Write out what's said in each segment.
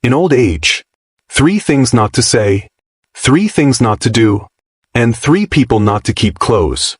In old age, 3 things not to say, 3 things not to do, and 3 people not to keep close.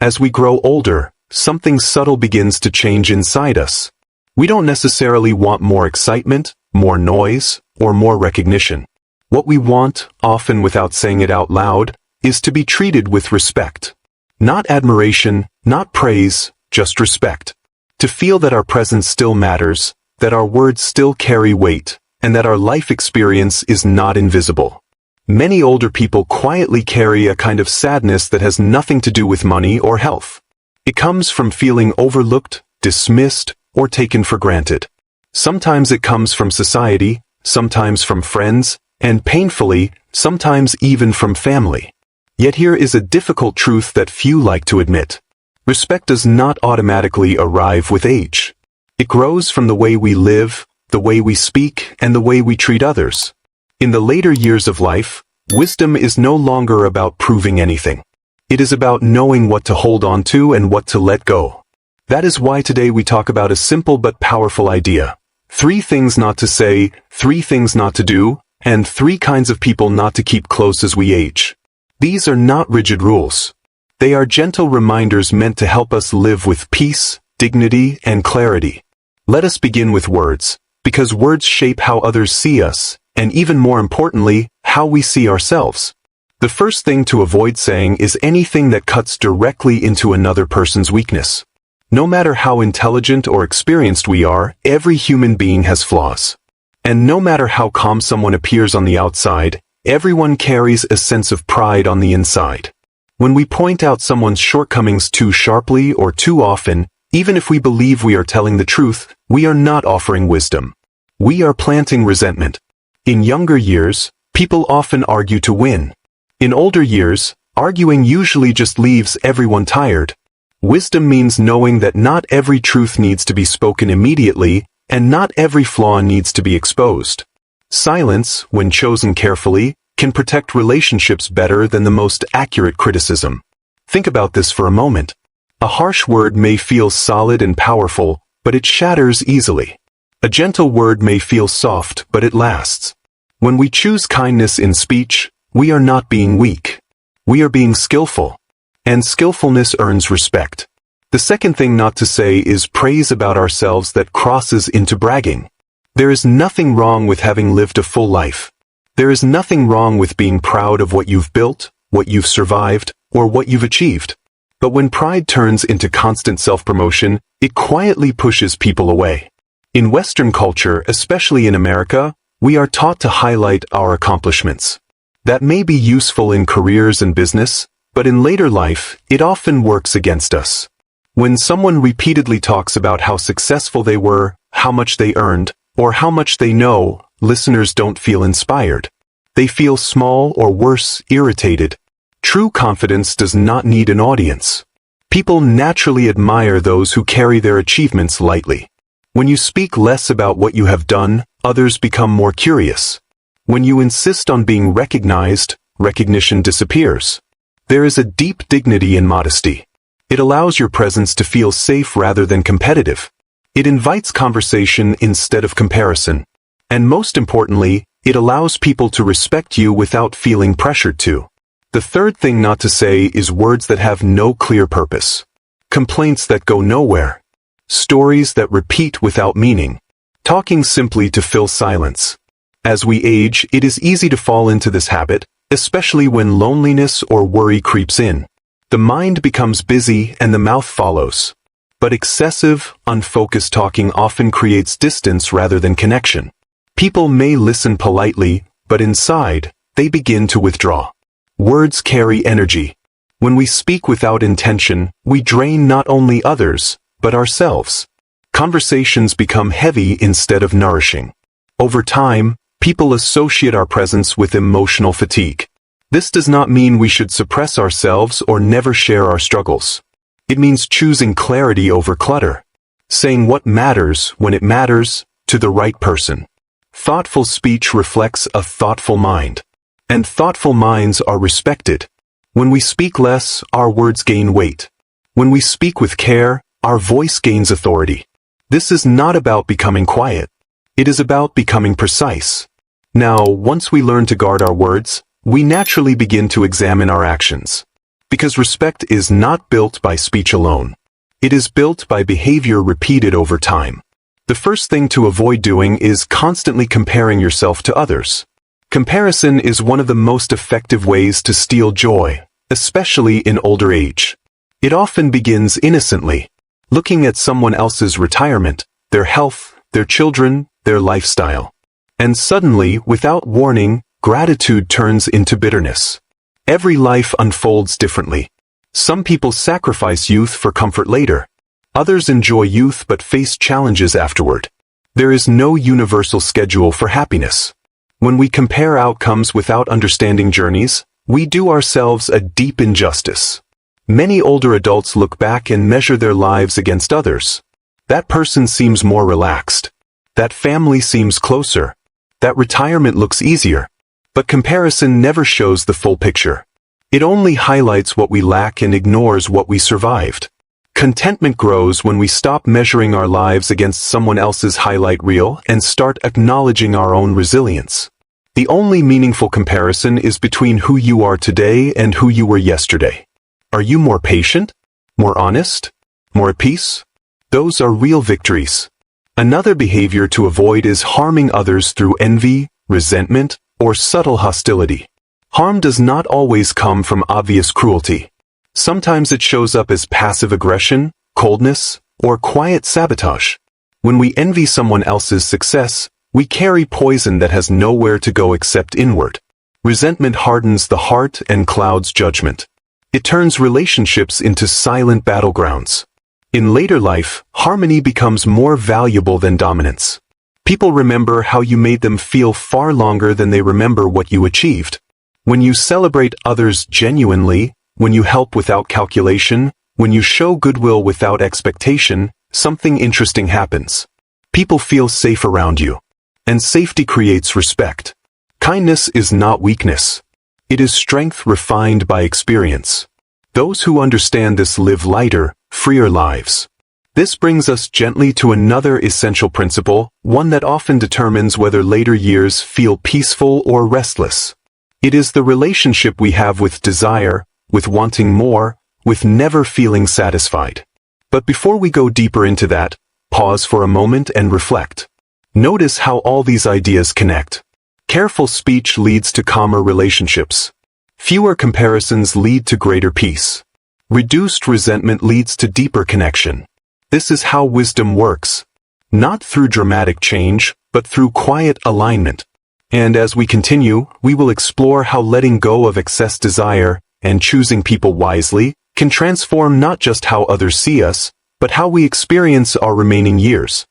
As we grow older, something subtle begins to change inside us. We don't necessarily want more excitement, more noise, or more recognition. What we want, often without saying it out loud, is to be treated with respect. Not admiration, not praise, just respect. To feel that our presence still matters, that our words still carry weight, and that our life experience is not invisible. Many older people quietly carry a kind of sadness that has nothing to do with money or health. It comes from feeling overlooked, dismissed, or taken for granted. Sometimes it comes from society, sometimes from friends, and painfully, sometimes even from family. Yet here is a difficult truth that few like to admit. Respect does not automatically arrive with age. It grows from the way we live, the way we speak, and the way we treat others. In the later years of life, wisdom is no longer about proving anything. It is about knowing what to hold on to and what to let go. That is why today we talk about a simple but powerful idea. 3 things not to say, 3 things not to do, and 3 kinds of people not to keep close as we age. These are not rigid rules. They are gentle reminders meant to help us live with peace, dignity, and clarity. Let us begin with words, because words shape how others see us, and even more importantly, how we see ourselves. The first thing to avoid saying is anything that cuts directly into another person's weakness. No matter how intelligent or experienced we are, every human being has flaws. And no matter how calm someone appears on the outside, everyone carries a sense of pride on the inside. When we point out someone's shortcomings too sharply or too often, even if we believe we are telling the truth, we are not offering wisdom. We are planting resentment. In younger years, people often argue to win. In older years, arguing usually just leaves everyone tired. Wisdom means knowing that not every truth needs to be spoken immediately, and not every flaw needs to be exposed. Silence, when chosen carefully, can protect relationships better than the most accurate criticism. Think about this for a moment. A harsh word may feel solid and powerful, but it shatters easily. A gentle word may feel soft, but it lasts. When we choose kindness in speech, we are not being weak. We are being skillful. And skillfulness earns respect. The second thing not to say is praise about ourselves that crosses into bragging. There is nothing wrong with having lived a full life. There is nothing wrong with being proud of what you've built, what you've survived, or what you've achieved. But when pride turns into constant self-promotion, it quietly pushes people away. In Western culture, especially in America, we are taught to highlight our accomplishments. That may be useful in careers and business, but in later life, it often works against us. When someone repeatedly talks about how successful they were, how much they earned, or how much they know, listeners don't feel inspired. They feel small or worse, irritated. True confidence does not need an audience. People naturally admire those who carry their achievements lightly. When you speak less about what you have done, others become more curious. When you insist on being recognized, recognition disappears. There is a deep dignity in modesty. It allows your presence to feel safe rather than competitive. It invites conversation instead of comparison. And most importantly, it allows people to respect you without feeling pressured to. The third thing not to say is words that have no clear purpose. Complaints that go nowhere. Stories that repeat without meaning. Talking simply to fill silence. As we age, it is easy to fall into this habit, especially when loneliness or worry creeps in. The mind becomes busy and the mouth follows. But excessive, unfocused talking often creates distance rather than connection. People may listen politely, but inside, they begin to withdraw. Words carry energy. When we speak without intention, we drain not only others, but ourselves. Conversations become heavy instead of nourishing. Over time, people associate our presence with emotional fatigue. This does not mean we should suppress ourselves or never share our struggles. It means choosing clarity over clutter. Saying what matters when it matters, to the right person. Thoughtful speech reflects a thoughtful mind. And thoughtful minds are respected. When we speak less, our words gain weight. When we speak with care, our voice gains authority. This is not about becoming quiet. It is about becoming precise. Now, once we learn to guard our words, we naturally begin to examine our actions. Because respect is not built by speech alone. It is built by behavior repeated over time. The first thing to avoid doing is constantly comparing yourself to others. Comparison is one of the most effective ways to steal joy, especially in older age. It often begins innocently, looking at someone else's retirement, their health, their children, their lifestyle. And suddenly, without warning, gratitude turns into bitterness. Every life unfolds differently. Some people sacrifice youth for comfort later. Others enjoy youth but face challenges afterward. There is no universal schedule for happiness. When we compare outcomes without understanding journeys, we do ourselves a deep injustice. Many older adults look back and measure their lives against others. That person seems more relaxed. That family seems closer. That retirement looks easier. But comparison never shows the full picture. It only highlights what we lack and ignores what we survived. Contentment grows when we stop measuring our lives against someone else's highlight reel and start acknowledging our own resilience. The only meaningful comparison is between who you are today and who you were yesterday. Are you more patient? More honest? More at peace? Those are real victories. Another behavior to avoid is harming others through envy, resentment, or subtle hostility. Harm does not always come from obvious cruelty. Sometimes it shows up as passive aggression, coldness, or quiet sabotage. When we envy someone else's success, we carry poison that has nowhere to go except inward. Resentment hardens the heart and clouds judgment. It turns relationships into silent battlegrounds. In later life, harmony becomes more valuable than dominance. People remember how you made them feel far longer than they remember what you achieved. When you celebrate others genuinely, when you help without calculation, when you show goodwill without expectation, something interesting happens. People feel safe around you. And safety creates respect. Kindness is not weakness. It is strength refined by experience. Those who understand this live lighter, freer lives. This brings us gently to another essential principle, one that often determines whether later years feel peaceful or restless. It is the relationship we have with desire, with wanting more, with never feeling satisfied. But before we go deeper into that, pause for a moment and reflect. Notice how all these ideas connect. Careful speech leads to calmer relationships. Fewer comparisons lead to greater peace. Reduced resentment leads to deeper connection. This is how wisdom works. Not through dramatic change, but through quiet alignment. And as we continue, we will explore how letting go of excess desire and choosing people wisely can transform not just how others see us, but how we experience our remaining years.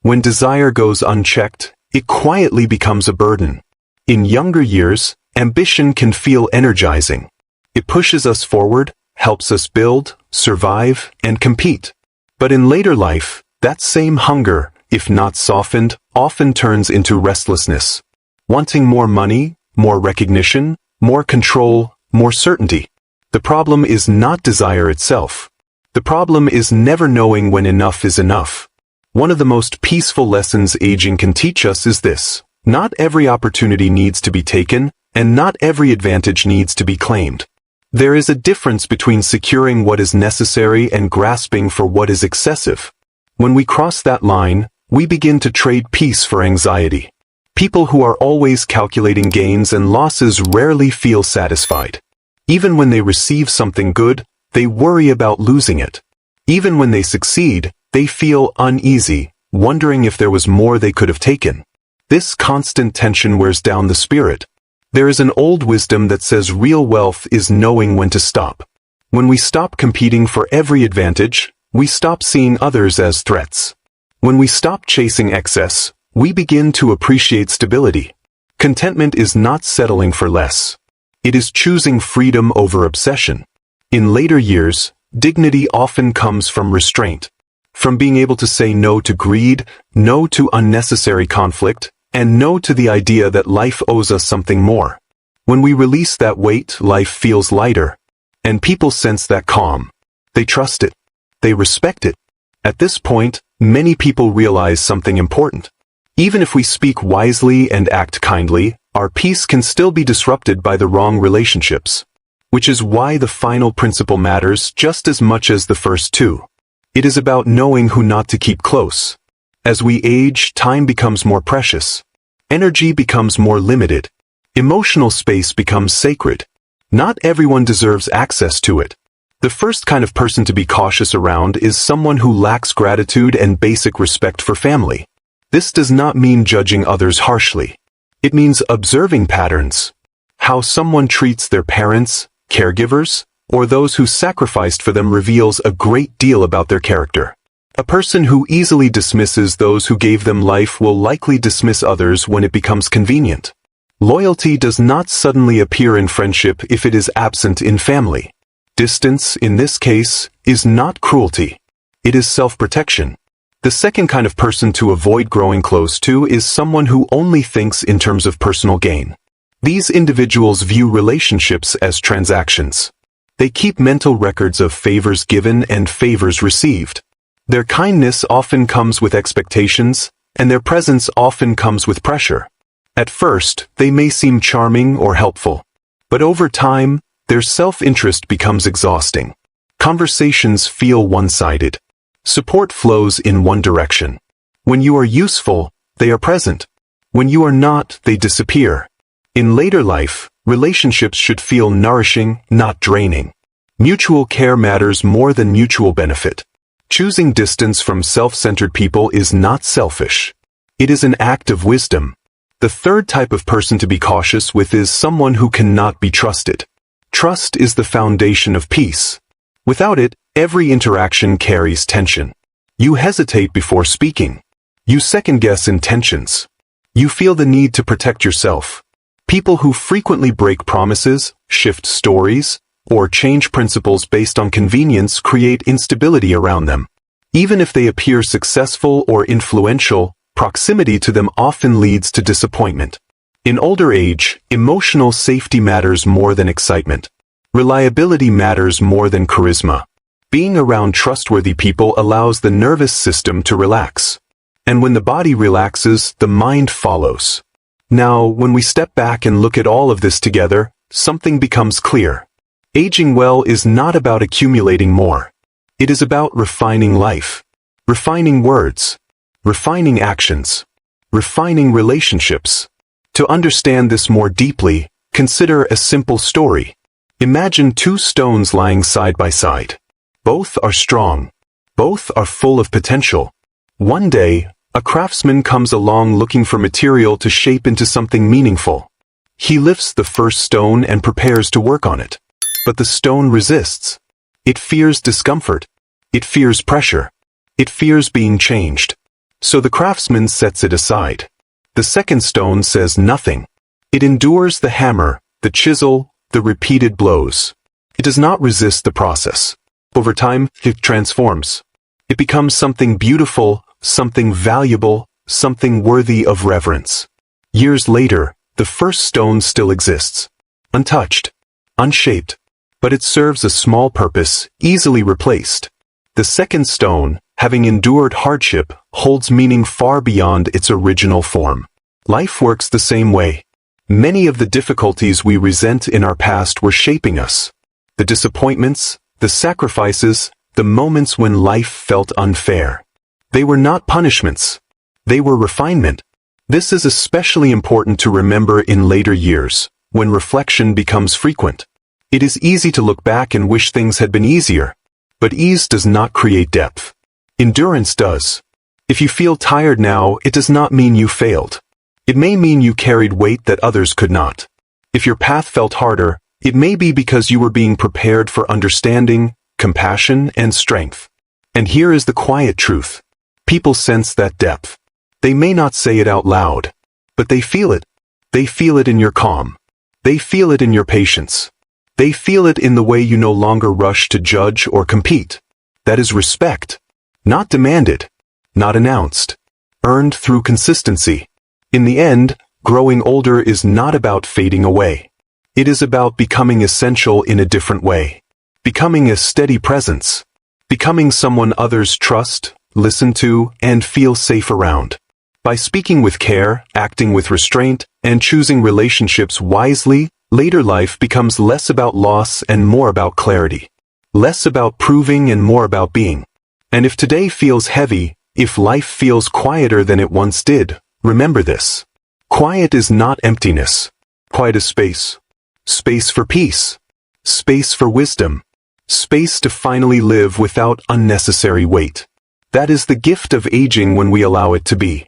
When desire goes unchecked, it quietly becomes a burden. In younger years, ambition can feel energizing. It pushes us forward, helps us build, survive, and compete. But in later life, that same hunger, if not softened, often turns into restlessness. Wanting more money, more recognition, more control, more certainty. The problem is not desire itself. The problem is never knowing when enough is enough. One of the most peaceful lessons aging can teach us is this: not every opportunity needs to be taken, and not every advantage needs to be claimed. There is a difference between securing what is necessary and grasping for what is excessive. When we cross that line, we begin to trade peace for anxiety. People who are always calculating gains and losses rarely feel satisfied. Even when they receive something good, they worry about losing it. Even when they succeed, they feel uneasy, wondering if there was more they could have taken. This constant tension wears down the spirit. There is an old wisdom that says real wealth is knowing when to stop. When we stop competing for every advantage, we stop seeing others as threats. When we stop chasing excess, we begin to appreciate stability. Contentment is not settling for less. It is choosing freedom over obsession. In later years, dignity often comes from restraint. From being able to say no to greed, no to unnecessary conflict, and no to the idea that life owes us something more. When we release that weight, life feels lighter. And people sense that calm. They trust it. They respect it. At this point, many people realize something important. Even if we speak wisely and act kindly, our peace can still be disrupted by the wrong relationships. Which is why the final principle matters just as much as the first two. It is about knowing who not to keep close. As we age, time becomes more precious. Energy becomes more limited. Emotional space becomes sacred. Not everyone deserves access to it. The first kind of person to be cautious around is someone who lacks gratitude and basic respect for family. This does not mean judging others harshly. It means observing patterns. How someone treats their parents, caregivers, or those who sacrificed for them reveals a great deal about their character. A person who easily dismisses those who gave them life will likely dismiss others when it becomes convenient. Loyalty does not suddenly appear in friendship if it is absent in family. Distance, in this case, is not cruelty. It is self-protection. The second kind of person to avoid growing close to is someone who only thinks in terms of personal gain. These individuals view relationships as transactions. They keep mental records of favors given and favors received. Their kindness often comes with expectations, and their presence often comes with pressure. At first, they may seem charming or helpful. But over time, their self-interest becomes exhausting. Conversations feel one-sided. Support flows in one direction. When you are useful, they are present. When you are not, they disappear. In later life, relationships should feel nourishing, not draining. Mutual care matters more than mutual benefit. Choosing distance from self-centered people is not selfish. It is an act of wisdom. The third type of person to be cautious with is someone who cannot be trusted. Trust is the foundation of peace. Without it, every interaction carries tension. You hesitate before speaking. You second-guess intentions. You feel the need to protect yourself. People who frequently break promises, shift stories, or change principles based on convenience create instability around them. Even if they appear successful or influential, proximity to them often leads to disappointment. In older age, emotional safety matters more than excitement. Reliability matters more than charisma. Being around trustworthy people allows the nervous system to relax. And when the body relaxes, the mind follows. Now, when we step back and look at all of this together, something becomes clear. Aging well is not about accumulating more. It is about refining life. Refining words. Refining actions. Refining relationships. To understand this more deeply, consider a simple story. Imagine two stones lying side by side. Both are strong. Both are full of potential. One day, a craftsman comes along looking for material to shape into something meaningful. He lifts the first stone and prepares to work on it. But the stone resists. It fears discomfort. It fears pressure. It fears being changed. So the craftsman sets it aside. The second stone says nothing. It endures the hammer, the chisel, the repeated blows. It does not resist the process. Over time, it transforms. It becomes something beautiful, something valuable, something worthy of reverence. Years later, the first stone still exists. Untouched. Unshaped. But it serves a small purpose, easily replaced. The second stone, having endured hardship, holds meaning far beyond its original form. Life works the same way. Many of the difficulties we resent in our past were shaping us. The disappointments, the sacrifices, the moments when life felt unfair. They were not punishments. They were refinement. This is especially important to remember in later years, when reflection becomes frequent. It is easy to look back and wish things had been easier. But ease does not create depth. Endurance does. If you feel tired now, it does not mean you failed. It may mean you carried weight that others could not. If your path felt harder, it may be because you were being prepared for understanding, compassion, and strength. And here is the quiet truth. People sense that depth. They may not say it out loud, but they feel it. They feel it in your calm. They feel it in your patience. They feel it in the way you no longer rush to judge or compete. That is respect. Not demanded. Not announced. Earned through consistency. In the end, growing older is not about fading away. It is about becoming essential in a different way. Becoming a steady presence. Becoming someone others trust, listen to, and feel safe around. By speaking with care, acting with restraint, and choosing relationships wisely, later life becomes less about loss and more about clarity. Less about proving and more about being. And if today feels heavy, if life feels quieter than it once did, remember this. Quiet is not emptiness. Quiet is space. Space for peace. Space for wisdom. Space to finally live without unnecessary weight. That is the gift of aging when we allow it to be.